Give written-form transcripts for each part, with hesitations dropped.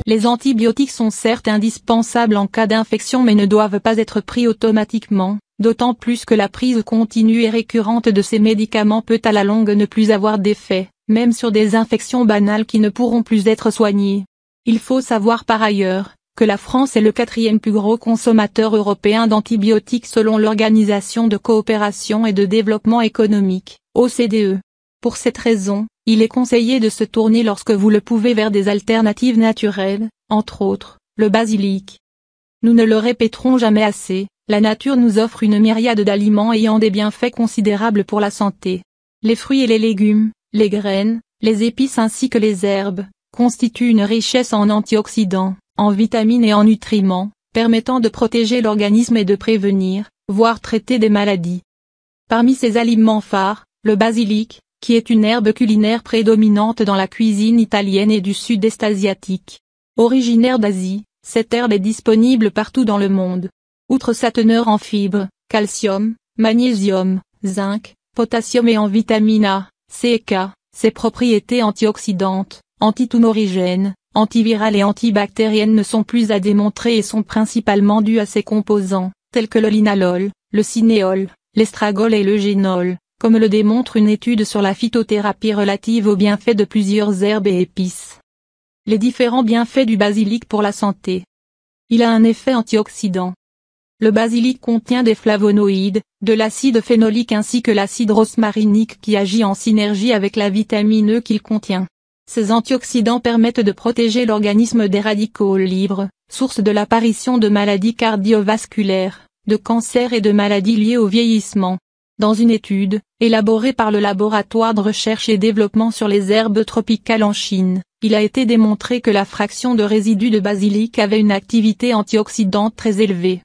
Les antibiotiques sont certes indispensables en cas d'infection mais ne doivent pas être pris automatiquement, d'autant plus que la prise continue et récurrente de ces médicaments peut à la longue ne plus avoir d'effet, même sur des infections banales qui ne pourront plus être soignées. Il faut savoir par ailleurs que la France est le 4e plus gros consommateur européen d'antibiotiques selon l'Organisation de coopération et de développement économique, OCDE. Pour cette raison, il est conseillé de se tourner lorsque vous le pouvez vers des alternatives naturelles, entre autres, le basilic. Nous ne le répéterons jamais assez, la nature nous offre une myriade d'aliments ayant des bienfaits considérables pour la santé. Les fruits et les légumes, les graines, les épices ainsi que les herbes, constituent une richesse en antioxydants, en vitamines et en nutriments, permettant de protéger l'organisme et de prévenir, voire traiter des maladies. Parmi ces aliments phares, le basilic, qui est une herbe culinaire prédominante dans la cuisine italienne et du sud-est asiatique. Originaire d'Asie, cette herbe est disponible partout dans le monde. Outre sa teneur en fibres, calcium, magnésium, zinc, potassium et en vitamine A, C et K, ses propriétés antioxydantes, antitumorigènes, antivirales et antibactériennes ne sont plus à démontrer et sont principalement dues à ses composants, tels que le linalol, le cinéol, l'estragol et le génol, comme le démontre une étude sur la phytothérapie relative aux bienfaits de plusieurs herbes et épices. Les différents bienfaits du basilic pour la santé. Il a un effet antioxydant. Le basilic contient des flavonoïdes, de l'acide phénolique ainsi que l'acide rosmarinique qui agit en synergie avec la vitamine E qu'il contient. Ces antioxydants permettent de protéger l'organisme des radicaux libres, source de l'apparition de maladies cardiovasculaires, de cancers et de maladies liées au vieillissement. Dans une étude, élaborée par le laboratoire de recherche et développement sur les herbes tropicales en Chine, il a été démontré que la fraction de résidus de basilic avait une activité antioxydante très élevée.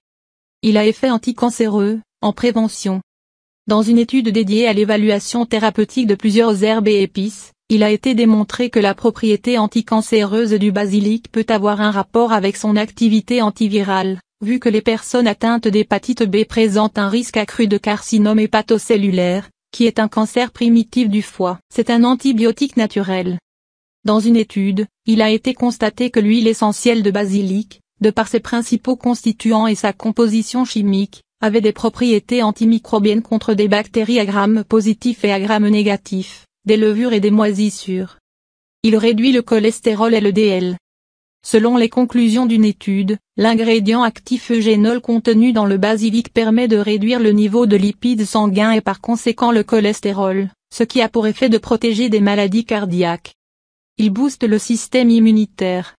Il a effet anticancéreux, en prévention. Dans une étude dédiée à l'évaluation thérapeutique de plusieurs herbes et épices, il a été démontré que la propriété anticancéreuse du basilic peut avoir un rapport avec son activité antivirale, vu que les personnes atteintes d'hépatite B présentent un risque accru de carcinome hépatocellulaire, qui est un cancer primitif du foie. C'est un antibiotique naturel. Dans une étude, il a été constaté que l'huile essentielle de basilic, de par ses principaux constituants et sa composition chimique, avait des propriétés antimicrobiennes contre des bactéries à Gram positif et à Gram négatif, des levures et des moisissures. Il réduit le cholestérol LDL. Selon les conclusions d'une étude, l'ingrédient actif eugénol contenu dans le basilic permet de réduire le niveau de lipides sanguins et par conséquent le cholestérol, ce qui a pour effet de protéger des maladies cardiaques. Il booste le système immunitaire.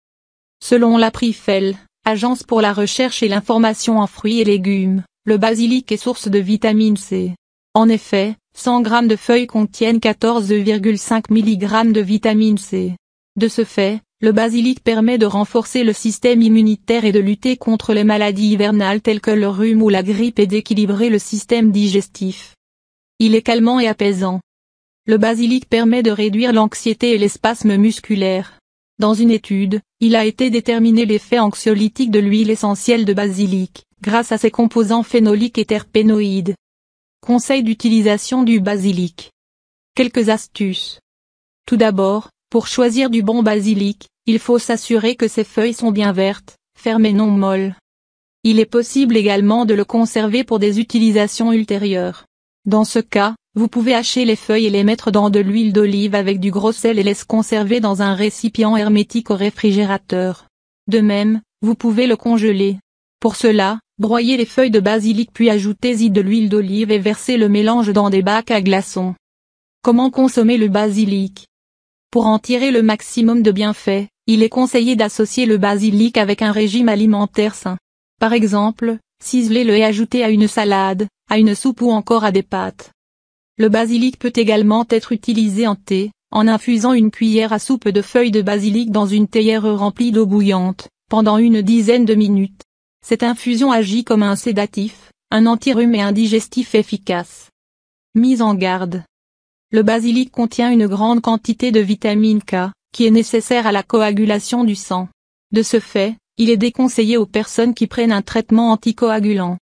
Selon l'Aprifel, Agence pour la recherche et l'information en fruits et légumes, le basilic est source de vitamine C. En effet, 100 g de feuilles contiennent 14,5 mg de vitamine C. De ce fait, le basilic permet de renforcer le système immunitaire et de lutter contre les maladies hivernales telles que le rhume ou la grippe et d'équilibrer le système digestif. Il est calmant et apaisant. Le basilic permet de réduire l'anxiété et les spasmes musculaires. Dans une étude, il a été déterminé l'effet anxiolytique de l'huile essentielle de basilic, grâce à ses composants phénoliques et terpénoïdes. Conseil d'utilisation du basilic. Quelques astuces. Tout d'abord, pour choisir du bon basilic, il faut s'assurer que ses feuilles sont bien vertes, fermes et non molles. Il est possible également de le conserver pour des utilisations ultérieures. Dans ce cas, vous pouvez hacher les feuilles et les mettre dans de l'huile d'olive avec du gros sel et les conserver dans un récipient hermétique au réfrigérateur. De même, vous pouvez le congeler. Pour cela, broyez les feuilles de basilic puis ajoutez-y de l'huile d'olive et versez le mélange dans des bacs à glaçons. Comment consommer le basilic? Pour en tirer le maximum de bienfaits, il est conseillé d'associer le basilic avec un régime alimentaire sain. Par exemple, ciselez-le et ajoutez à une salade, à une soupe ou encore à des pâtes. Le basilic peut également être utilisé en thé, en infusant une cuillère à soupe de feuilles de basilic dans une théière remplie d'eau bouillante, pendant une dizaine de minutes. Cette infusion agit comme un sédatif, un anti-rhume et un digestif efficace. Mise en garde. Le basilic contient une grande quantité de vitamine K, qui est nécessaire à la coagulation du sang. De ce fait, il est déconseillé aux personnes qui prennent un traitement anticoagulant.